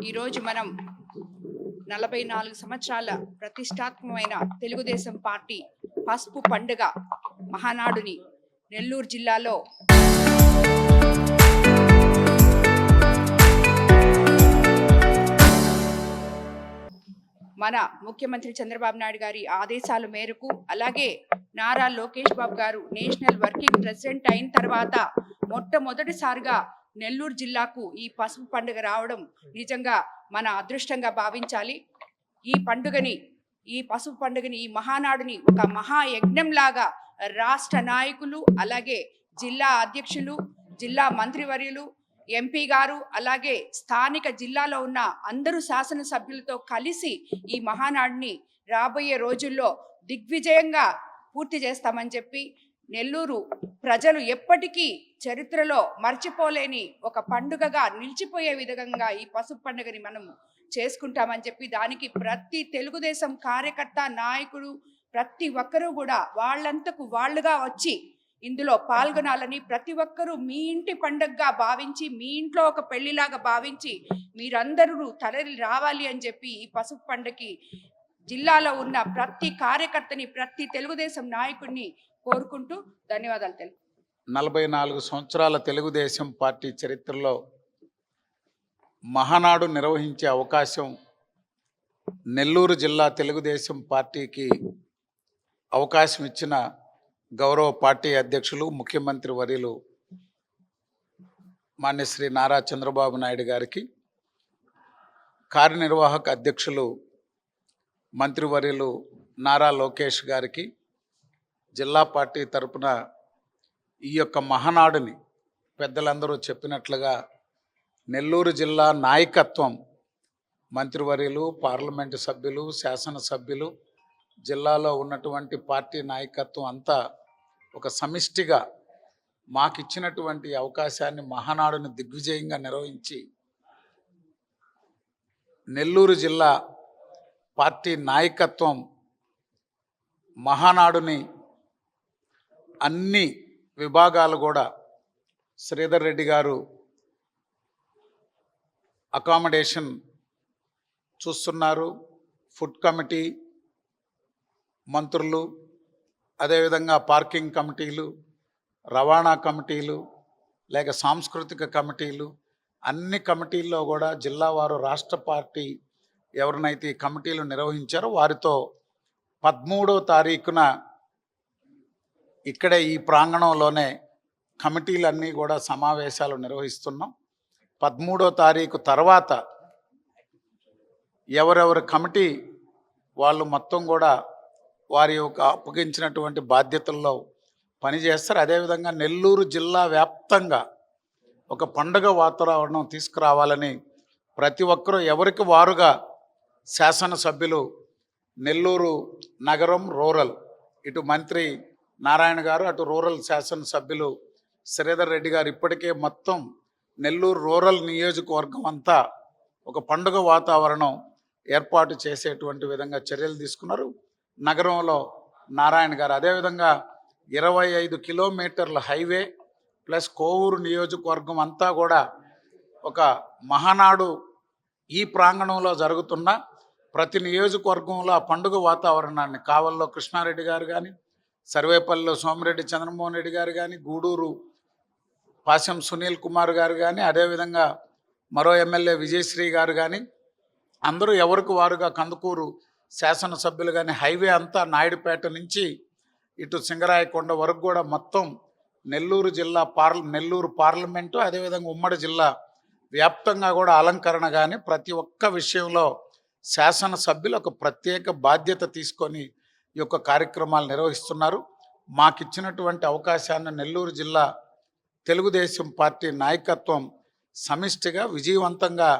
ఈరోజు మనం 44 సంవత్సరాల ప్రతిష్టాత్మకమైన తెలుగుదేశం పార్టీ పసుపు పండుగ మహానాడుని నెల్లూరు జిల్లాలో మన ముఖ్యమంత్రి చంద్రబాబు నాయుడు గారి ఆదేశాల మేరకు అలాగే నారా లోకేష్ బాబు గారు నేషనల్ వర్కింగ్ ప్రెసిడెంట్ అయిన తర్వాత మొట్టమొదటిసారిగా నెల్లూరు జిల్లాకు ఈ పసుపు పండుగ రావడం నిజంగా మన అదృష్టంగా భావించాలి. ఈ పసుపు పండుగని ఈ మహానాడుని ఒక మహాయజ్ఞంలాగా రాష్ట్ర నాయకులు అలాగే జిల్లా అధ్యక్షులు జిల్లా మంత్రివర్యులు ఎంపీ గారు అలాగే స్థానిక జిల్లాలో ఉన్న అందరూ శాసనసభ్యులతో కలిసి ఈ మహానాడుని రాబోయే రోజుల్లో దిగ్విజయంగా పూర్తి చేస్తామని చెప్పి నెల్లూరు ప్రజలు ఎప్పటికీ చరిత్రలో మర్చిపోలేని ఒక పండుగగా నిలిచిపోయే విధంగా ఈ పసుపు పండుగని మనం చేసుకుంటామని చెప్పి దానికి ప్రతి తెలుగుదేశం కార్యకర్త నాయకుడు ప్రతి ఒక్కరూ కూడా వాళ్ళంతకు వాళ్ళుగా వచ్చి ఇందులో పాల్గొనాలని ప్రతి ఒక్కరూ మీ ఇంటి పండుగగా భావించి మీ ఇంట్లో ఒక పెళ్లిలాగా భావించి మీరందరూ తరలి రావాలి అని చెప్పి ఈ పసుపు పండుగకి జిల్లాలో ఉన్న ప్రతి కార్యకర్తని ప్రతి తెలుగుదేశం నాయకుడిని కోరుకుంటూ ధన్యవాదాలు తెలుపు. 44 సంవత్సరాల తెలుగుదేశం పార్టీ చరిత్రలో మహానాడు నిర్వహించే అవకాశం నెల్లూరు జిల్లా తెలుగుదేశం పార్టీకి అవకాశం ఇచ్చిన గౌరవ పార్టీ అధ్యక్షులు ముఖ్యమంత్రి వర్యులు మాన్య శ్రీ నారా చంద్రబాబు నాయుడు గారికి, కార్యనిర్వాహక అధ్యక్షులు మంత్రివర్యులు నారా లోకేష్ గారికి, జిల్లా పార్టీ తరపున ఈ యొక్క మహానాడుని పెద్దలందరూ చెప్పినట్లుగా నెల్లూరు జిల్లా నాయకత్వం మంత్రివర్యులు, పార్లమెంటు సభ్యులు, శాసనసభ్యులు, జిల్లాలో ఉన్నటువంటి పార్టీ నాయకత్వం అంతా ఒక సమిష్టిగా మాకిచ్చినటువంటి అవకాశాన్ని మహానాడుని దిగ్విజయంగా నిర్వహించి నెల్లూరు జిల్లా పార్టీ నాయకత్వం మహానాడుని అన్ని విభాగాలు కూడా శ్రీధర్ రెడ్డి గారు అకామిడేషన్ చూస్తున్నారు, ఫుడ్ కమిటీ మంత్రులు, అదేవిధంగా పార్కింగ్ కమిటీలు, రవాణా కమిటీలు, లేక సాంస్కృతిక కమిటీలు, అన్ని కమిటీల్లో కూడా జిల్లా వారు రాష్ట్ర పార్టీ ఎవరినైతే ఈ కమిటీలు నిర్వహించారో వారితో 13వ తారీఖున ఇక్కడే ఈ ప్రాంగణంలోనే కమిటీలన్నీ కూడా సమావేశాలు నిర్వహిస్తున్నాం. 13వ తారీఖు తర్వాత ఎవరెవరి కమిటీ వాళ్ళు మొత్తం కూడా వారి యొక్క అప్పగించినటువంటి బాధ్యతల్లో పనిచేస్తారు. అదేవిధంగా నెల్లూరు జిల్లా వ్యాప్తంగా ఒక పండుగ వాతావరణం తీసుకురావాలని ప్రతి ఒక్కరూ ఎవరికి వారుగా శాసనసభ్యులు నెల్లూరు నగరం రూరల్, ఇటు మంత్రి నారాయణ గారు, అటు రూరల్ శాసనసభ్యులు శ్రీధర్ రెడ్డి గారు ఇప్పటికే మొత్తం నెల్లూరు రూరల్ నియోజకవర్గం అంతా ఒక పండుగ వాతావరణం ఏర్పాటు చేసేటువంటి విధంగా చర్యలు తీసుకున్నారు. నగరంలో నారాయణ గారు అదేవిధంగా 25 కిలోమీటర్ల హైవే ప్లస్ కోవూరు నియోజకవర్గం అంతా కూడా ఒక మహానాడు ఈ ప్రాంగణంలో జరుగుతున్న ప్రతి నియోజకవర్గంలో ఆ పండుగ వాతావరణాన్ని కావల్లో కృష్ణారెడ్డి గారు కానీ, సర్వేపల్లిలో సోమిరెడ్డి చంద్రమోహన్ రెడ్డి గారు కానీ, గూడూరు పాశం సునీల్ కుమార్ గారు కానీ, అదేవిధంగా మరో ఎమ్మెల్యే విజయశ్రీ గారు కానీ, అందరూ ఎవరికి వారుగా కందుకూరు శాసనసభ్యులు కానీ హైవే అంతా నాయుడుపేట నుంచి ఇటు సింగరాయకొండ వరకు కూడా మొత్తం నెల్లూరు జిల్లా నెల్లూరు పార్లమెంటు అదేవిధంగా ఉమ్మడి జిల్లా వ్యాప్తంగా కూడా అలంకరణ కానీ ప్రతి ఒక్క విషయంలో శాసనసభ్యులు ఒక ప్రత్యేక బాధ్యత తీసుకొని ఈ యొక్క కార్యక్రమాలు నిర్వహిస్తున్నారు. మాకిచ్చినటువంటి అవకాశాన్ని నెల్లూరు జిల్లా తెలుగుదేశం పార్టీ నాయకత్వం సమిష్టిగా విజయవంతంగా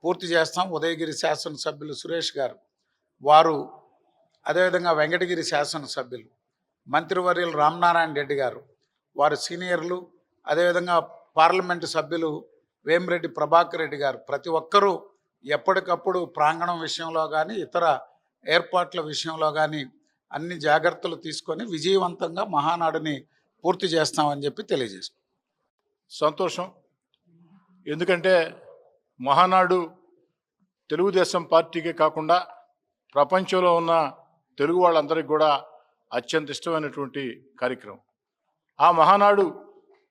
పూర్తి చేస్తాం. ఉదయగిరి శాసనసభ్యులు సురేష్ గారు వారు, అదేవిధంగా వెంకటగిరి శాసనసభ్యులు మంత్రివర్యులు రామనారాయణ రెడ్డి గారు వారు సీనియర్లు, అదేవిధంగా పార్లమెంటు సభ్యులు వేమిరెడ్డి ప్రభాకర్ రెడ్డి గారు ప్రతి ఒక్కరూ ఎప్పటికప్పుడు ప్రాంగణం విషయంలో కానీ ఇతర ఏర్పాట్ల విషయంలో కానీ అన్ని జాగ్రత్తలు తీసుకొని విజయవంతంగా మహానాడుని పూర్తి చేస్తామని చెప్పి తెలియజేస్తాం. సంతోషం. ఎందుకంటే మహానాడు తెలుగుదేశం పార్టీకే కాకుండా ప్రపంచంలో ఉన్న తెలుగు వాళ్ళందరికీ కూడా అత్యంత ఇష్టమైనటువంటి కార్యక్రమం. ఆ మహానాడు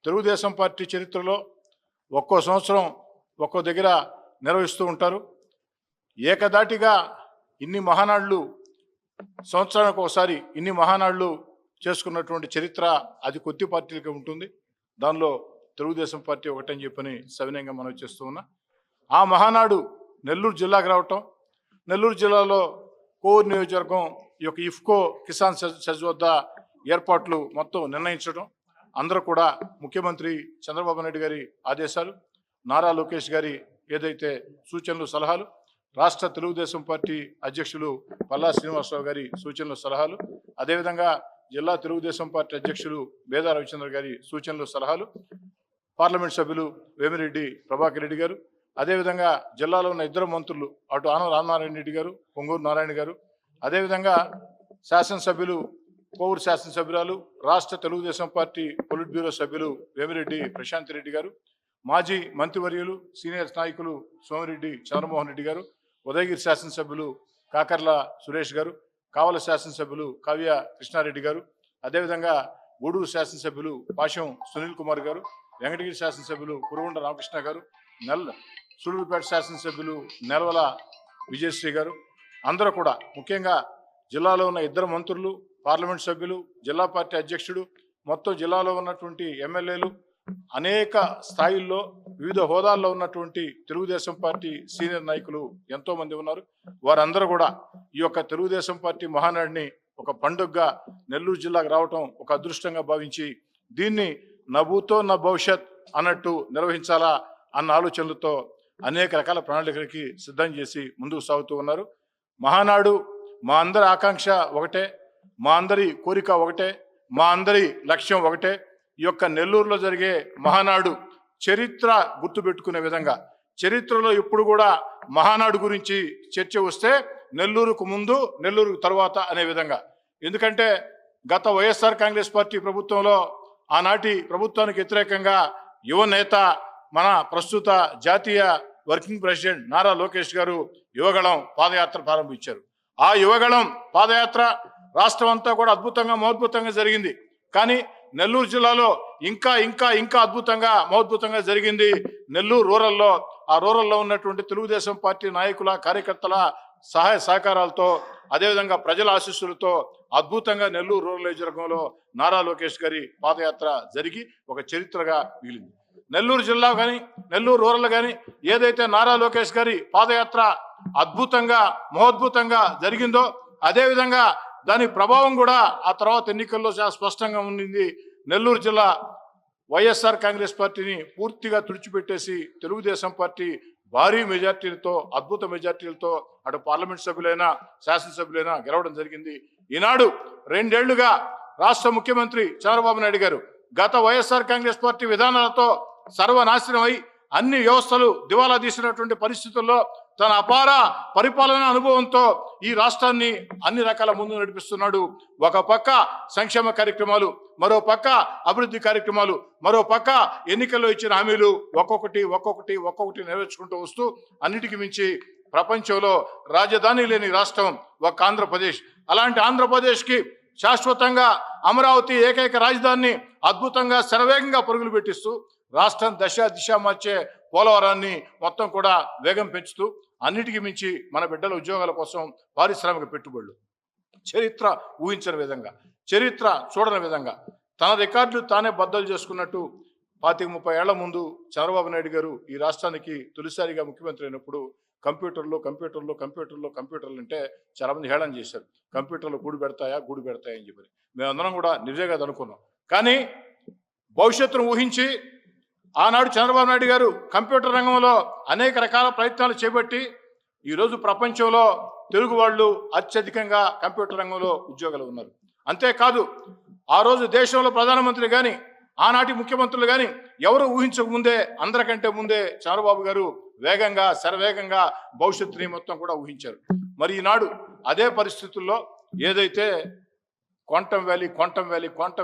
తెలుగుదేశం పార్టీ చరిత్రలో ఒక్కో సంవత్సరం ఒక్కో దగ్గర నిర్వహిస్తూ ఉంటారు. ఏకదాటిగా ఇన్ని మహానాడులు సంవత్సరానికి ఒకసారి ఇన్ని మహానాడులు చేసుకున్నటువంటి చరిత్ర అది కొద్ది పార్టీలకే ఉంటుంది. దానిలో తెలుగుదేశం పార్టీ ఒకటని చెప్పని సవినయంగా మనం చేస్తూ ఉన్నా. ఆ మహానాడు నెల్లూరు జిల్లాకు రావటం, నెల్లూరు జిల్లాలో కోవూరు నియోజకవర్గం ఈ యొక్క ఇఫ్కో కిసాన్ సెజ్ వద్ద ఏర్పాట్లు మొత్తం నిర్ణయించడం, అందరూ కూడా ముఖ్యమంత్రి చంద్రబాబు నాయుడు గారి ఆదేశాలు, నారా లోకేష్ గారి ఏదైతే సూచనలు సలహాలు, రాష్ట్ర తెలుగుదేశం పార్టీ అధ్యక్షులు పల్లా శ్రీనివాసరావు గారి సూచనలు సలహాలు, అదేవిధంగా జిల్లా తెలుగుదేశం పార్టీ అధ్యక్షులు బేదా రవిచంద్ర గారి సూచనలు సలహాలు, పార్లమెంట్ సభ్యులు వేమిరెడ్డి ప్రభాకర్ రెడ్డి గారు, అదేవిధంగా జిల్లాలో ఉన్న ఇద్దరు మంత్రులు అటు ఆనం రామనారాయణ రెడ్డి గారు, పొంగూరు నారాయణ గారు, అదేవిధంగా శాసనసభ్యులు కోవూరు శాసనసభ్యురాలు రాష్ట్ర తెలుగుదేశం పార్టీ పొలిట్ బ్యూరో సభ్యులు వేమిరెడ్డి ప్రశాంత్ రెడ్డి గారు, మాజీ మంత్రివర్యులు సీనియర్ నాయకులు సోమిరెడ్డి చంద్రమోహన్ రెడ్డి గారు, ఉదయగిరి శాసనసభ్యులు కాకర్ల సురేష్ గారు, కావల శాసనసభ్యులు కావ్య కృష్ణారెడ్డి గారు, అదేవిధంగా గూడూరు శాసనసభ్యులు పాశం సునీల్ కుమార్ గారు, వెంకటగిరి శాసనసభ్యులు కురుగొండ రామకృష్ణ గారు, సూళ్ళూరుపేట శాసనసభ్యులు నెలవల విజయశ్రీ గారు, అందరూ కూడా ముఖ్యంగా జిల్లాలో ఉన్న ఇద్దరు మంత్రులు, పార్లమెంట్ సభ్యులు, జిల్లా పార్టీ అధ్యక్షుడు, మొత్తం జిల్లాలో ఉన్నటువంటి ఎమ్మెల్యేలు, అనేక స్థాయిల్లో వివిధ హోదాల్లో ఉన్నటువంటి తెలుగుదేశం పార్టీ సీనియర్ నాయకులు ఎంతోమంది ఉన్నారు. వారందరూ కూడా ఈ యొక్క తెలుగుదేశం పార్టీ మహానాడిని ఒక పండుగగా నెల్లూరు జిల్లాకు రావటం ఒక అదృష్టంగా భావించి దీన్ని నభూతో నా భవిష్యత్ అన్నట్టు నిర్వహించాలా అన్న ఆలోచనలతో అనేక రకాల ప్రణాళికలకి సిద్ధం చేసి ముందుకు సాగుతూ ఉన్నారు. మహానాడు మా అందరి ఆకాంక్ష ఒకటే, మా అందరి కోరిక ఒకటే, మా అందరి లక్ష్యం ఒకటే. ఈ యొక్క నెల్లూరులో జరిగే మహానాడు చరిత్ర గుర్తుపెట్టుకునే విధంగా, చరిత్రలో ఇప్పుడు కూడా మహానాడు గురించి చర్చ వస్తే నెల్లూరుకు ముందు నెల్లూరుకు తర్వాత అనే విధంగా. ఎందుకంటే గత వైఎస్ఆర్ కాంగ్రెస్ పార్టీ ప్రభుత్వంలో ఆనాటి ప్రభుత్వానికి వ్యతిరేకంగా యువ నేత మన ప్రస్తుత జాతీయ వర్కింగ్ ప్రెసిడెంట్ నారా లోకేష్ గారు యువగళం పాదయాత్ర ప్రారంభించారు. ఆ యువగళం పాదయాత్ర రాష్ట్రం అంతా కూడా అద్భుతంగా మహోద్భుతంగా జరిగింది. కానీ నెల్లూరు జిల్లాలో ఇంకా ఇంకా ఇంకా మహోద్భుతంగా జరిగింది నెల్లూరు రూరల్లో. ఆ రూరల్లో ఉన్నటువంటి తెలుగుదేశం పార్టీ నాయకుల కార్యకర్తల సహాయ సహకారాలతో, అదేవిధంగా ప్రజల ఆశీస్సులతో అద్భుతంగా నెల్లూరు రూరల్ నియోజకవర్గంలో నారా లోకేష్ గారి పాదయాత్ర జరిగి ఒక చరిత్రగా మిగిలింది. నెల్లూరు జిల్లా కానీ నెల్లూరు రూరల్ కానీ ఏదైతే నారా లోకేష్ గారి పాదయాత్ర అద్భుతంగా మహోద్భుతంగా జరిగిందో, అదేవిధంగా దాని ప్రభావం కూడా ఆ తర్వాత ఎన్నికల్లో చాలా స్పష్టంగా ఉండింది. నెల్లూరు జిల్లా వైఎస్ఆర్ కాంగ్రెస్ పార్టీని పూర్తిగా తుడిచిపెట్టేసి తెలుగుదేశం పార్టీ భారీ మెజార్టీలతో, అద్భుత మెజార్టీలతో అటు పార్లమెంట్ సభ్యులైనా శాసనసభ్యులైనా గెలవడం జరిగింది. ఈనాడు 2 ఏళ్లుగా రాష్ట్ర ముఖ్యమంత్రి చంద్రబాబు నాయుడు గారు గత వైఎస్ఆర్ కాంగ్రెస్ పార్టీ విధానాలతో సర్వనాశనమై అన్ని వ్యవస్థలు దివాలా తీసినటువంటి పరిస్థితుల్లో తన అపార పరిపాలన అనుభవంతో ఈ రాష్ట్రాన్ని అన్ని రకాల ముందు నడిపిస్తున్నాడు. ఒక పక్క సంక్షేమ కార్యక్రమాలు, మరో పక్క అభివృద్ధి కార్యక్రమాలు, మరో పక్క ఎన్నికల్లో ఇచ్చిన హామీలు ఒక్కొక్కటి నెరవేర్చుకుంటూ వస్తూ అన్నిటికీ మించి ప్రపంచంలో రాజధాని లేని రాష్ట్రం ఒక ఆంధ్రప్రదేశ్. అలాంటి ఆంధ్రప్రదేశ్కి శాశ్వతంగా అమరావతి ఏకైక రాజధానిని అద్భుతంగా శరవేగంగా పరుగులు పెట్టిస్తూ రాష్ట్రం దిశ మార్చే పోలవరాన్ని మొత్తం కూడా వేగం పెంచుతూ అన్నిటికీ మించి మన బిడ్డల ఉద్యోగాల కోసం పారిశ్రామిక పెట్టుబడులు, చరిత్ర ఊహించని విధంగా, చరిత్ర చూడని విధంగా తన రికార్డులు తానే బద్దలు చేసుకున్నట్టు 25-30 ఏళ్ల ముందు చంద్రబాబు నాయుడు గారు ఈ రాష్ట్రానికి తొలిసారిగా ముఖ్యమంత్రి అయినప్పుడు కంప్యూటర్లు అంటే చాలామంది హేళన చేశారు. కంప్యూటర్లు గూడు పెడతాయని చెప్పి మేమందరం కూడా నిజంగా అనుకున్నాం. కానీ భవిష్యత్తును ఊహించి ఆనాడు చంద్రబాబు నాయుడు గారు కంప్యూటర్ రంగంలో అనేక రకాల ప్రయత్నాలు చేపట్టి ఈరోజు ప్రపంచంలో తెలుగు వాళ్ళు అత్యధికంగా కంప్యూటర్ రంగంలో ఉద్యోగాలు ఉన్నారు. అంతేకాదు ఆ రోజు దేశంలో ప్రధానమంత్రి కానీ ఆనాటి ముఖ్యమంత్రులు కానీ ఎవరు ఊహించకముందే, అందరికంటే ముందే చంద్రబాబు గారు శరవేగంగా భవిష్యత్తుని మొత్తం కూడా ఊహించారు. మరి ఈనాడు అదే పరిస్థితుల్లో ఏదైతే క్వాంటమ్ వ్యాలీ క్వాంటమ్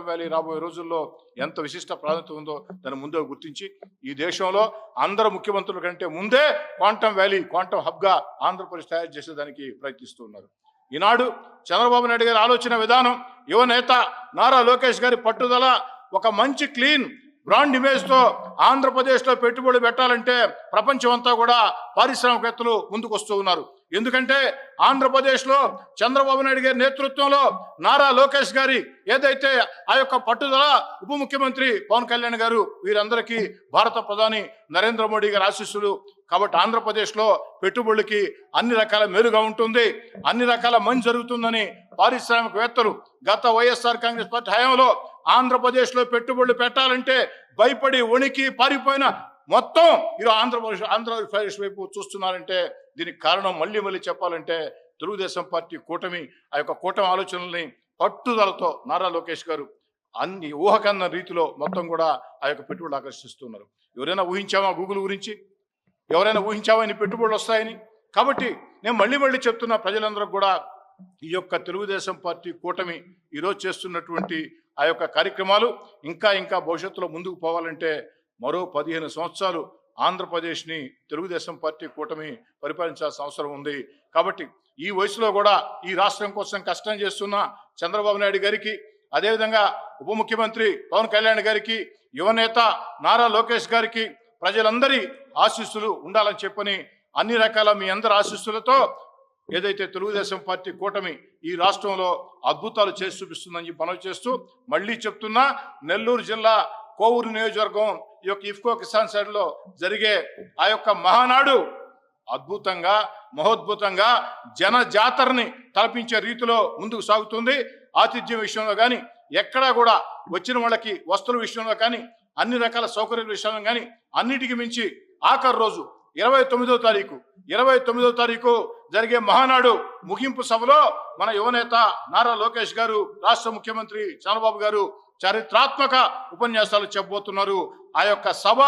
వ్యాలీ రాబోయే రోజుల్లో ఎంత విశిష్ట ప్రాధాన్యత ఉందో దాన్ని ముందే గుర్తించి ఈ దేశంలో అందరు ముఖ్యమంత్రుల కంటే ముందే క్వాంటమ్ హబ్గా ఆంధ్రప్రదేశ్ తయారు చేసేదానికి ప్రయత్నిస్తున్నారు. ఈనాడు చంద్రబాబు నాయుడు గారి ఆలోచన విధానం, యువ నేత నారా లోకేష్ గారి పట్టుదల, ఒక మంచి క్లీన్ బ్రాండ్ ఇమేజ్తో ఆంధ్రప్రదేశ్లో పెట్టుబడులు పెట్టాలంటే ప్రపంచం అంతా కూడా పారిశ్రామికవేత్తలు ముందుకు వస్తూ ఉన్నారు. ఎందుకంటే ఆంధ్రప్రదేశ్లో చంద్రబాబు నాయుడు గారి నేతృత్వంలో నారా లోకేష్ గారి ఏదైతే ఆ యొక్క పట్టుదల, ఉప ముఖ్యమంత్రి పవన్ కళ్యాణ్ గారు, వీరందరికీ భారత ప్రధాని నరేంద్ర మోడీ గారి ఆశీస్సులు. కాబట్టి ఆంధ్రప్రదేశ్లో పెట్టుబడులకి అన్ని రకాల మేలుగా ఉంటుంది, అన్ని రకాల మంచి జరుగుతుందని పారిశ్రామికవేత్తలు గత వైఎస్ఆర్ కాంగ్రెస్ పార్టీ హయాంలో ఆంధ్రప్రదేశ్లో పెట్టుబడులు పెట్టాలంటే భయపడి వణికి పారిపోయిన మొత్తం ఈరోజు ఆంధ్రప్రదేశ్ వైపు చూస్తున్నారంటే దీనికి కారణం మళ్ళీ చెప్పాలంటే తెలుగుదేశం పార్టీ కూటమి, ఆ యొక్క కూటమి ఆలోచనల్ని పట్టుదలతో నారా లోకేష్ గారు అన్ని ఊహకన్న రీతిలో మొత్తం కూడా ఆ యొక్క పెట్టుబడులు ఆకర్షిస్తున్నారు. ఎవరైనా ఊహించామా గూగుల్ గురించి? ఎవరైనా ఊహించామా ఇన్ని పెట్టుబడులు వస్తాయని? కాబట్టి నేను మళ్ళీ చెప్తున్నా ప్రజలందరూ కూడా, ఈ యొక్క తెలుగుదేశం పార్టీ కూటమి ఈరోజు చేస్తున్నటువంటి ఆ యొక్క కార్యక్రమాలు ఇంకా భవిష్యత్తులో ముందుకు పోవాలంటే మరో 15 సంవత్సరాలు ఆంధ్రప్రదేశ్ని తెలుగుదేశం పార్టీ కూటమి పరిపాలించాల్సిన అవసరం ఉంది. కాబట్టి ఈ వయసులో కూడా ఈ రాష్ట్రం కోసం కష్టం చేస్తున్న చంద్రబాబు నాయుడు గారికి, అదేవిధంగా ఉప ముఖ్యమంత్రి పవన్ కళ్యాణ్ గారికి, యువనేత నారా లోకేష్ గారికి ప్రజలందరి ఆశీస్సులు ఉండాలని చెప్పని అన్ని రకాల మీ అందరి ఆశీస్సులతో ఏదైతే తెలుగుదేశం పార్టీ కూటమి ఈ రాష్ట్రంలో అద్భుతాలు చేసి చూపిస్తుందని మనవి చేస్తూ మళ్ళీ చెప్తున్నా, నెల్లూరు జిల్లా కోవూరు నియోజకవర్గం ఈ యొక్క ఇఫ్కో కిసాన్ సైడ్లో జరిగే ఆ యొక్క మహానాడు అద్భుతంగా, మహోద్భుతంగా జన జాతరని తలపించే రీతిలో ముందుకు సాగుతుంది. ఆతిథ్యం విషయంలో కానీ, ఎక్కడా కూడా వచ్చిన వాళ్ళకి వస్తువుల విషయంలో కానీ, అన్ని రకాల సౌకర్యాల విషయంలో కానీ, అన్నిటికీ మించి ఆఖరి రోజు 29వ తారీఖు జరిగే మహానాడు ముగింపు సభలో మన యువనేత నారా లోకేష్ గారు, రాష్ట్ర ముఖ్యమంత్రి చంద్రబాబు గారు చారిత్రాత్మక ఉపన్యాసాలు చెప్పబోతున్నారు. ఆ యొక్క సభ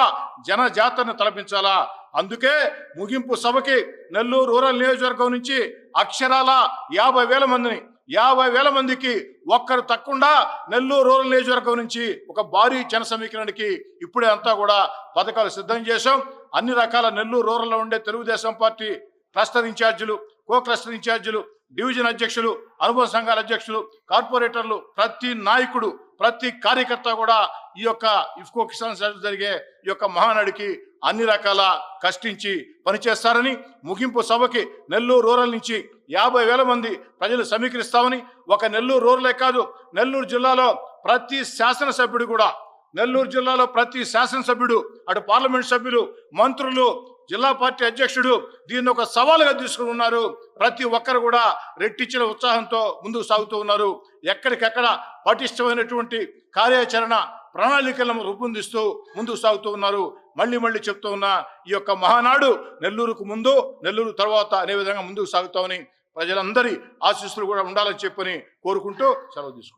జన జాతరను తలపించాలా. అందుకే ముగింపు సభకి నెల్లూరు రూరల్ నియోజకవర్గం నుంచి అక్షరాల 50,000 మందికి ఒక్కరు తక్కకుండా నెల్లూరు రూరల్ నియోజకవర్గం నుంచి ఒక భారీ జన సమీకరణకి ఇప్పుడే అంతా కూడా పథకాలు సిద్ధం చేశాం. అన్ని రకాల నెల్లూరు రూరల్లో ఉండే తెలుగుదేశం పార్టీ క్లస్టర్ ఇన్ఛార్జీలు, కో క్లస్టర్ ఇన్ఛార్జీలు, డివిజన్ అధ్యక్షులు, అనుభవ సంఘాల అధ్యక్షులు, కార్పొరేటర్లు, ప్రతి నాయకుడు, ప్రతి కార్యకర్త కూడా ఈ యొక్క ఇఫ్కో కిసాన్ సైడ్ జరిగే ఈ యొక్క మహానాడికి అన్ని రకాల కష్టించి పనిచేస్తారని, ముగింపు సభకి నెల్లూరు రూరల్ నుంచి 50,000 మంది ప్రజలు సమీకరిస్తామని, ఒక నెల్లూరు రూరలే కాదు, నెల్లూరు జిల్లాలో ప్రతి శాసనసభ్యుడు, అటు పార్లమెంట్ సభ్యులు, మంత్రులు, జిల్లా పార్టీ అధ్యక్షుడు దీన్ని ఒక సవాలుగా తీసుకుని ఉన్నారు. ప్రతి ఒక్కరు కూడా రెట్టించిన ఉత్సాహంతో ముందుకు సాగుతూ ఉన్నారు. ఎక్కడికెక్కడ పటిష్టమైనటువంటి కార్యాచరణ ప్రణాళికలను రూపొందిస్తూ ముందుకు సాగుతూ ఉన్నారు. మళ్ళీ చెప్తూ ఉన్నా, ఈ యొక్క మహానాడు నెల్లూరుకు ముందు, నెల్లూరు తర్వాత అనే విధంగా ముందుకు సాగుతామని ప్రజలందరి ఆశీస్సులు కూడా ఉండాలని చెప్పని కోరుకుంటూ సెలవు తీసుకుంటాం.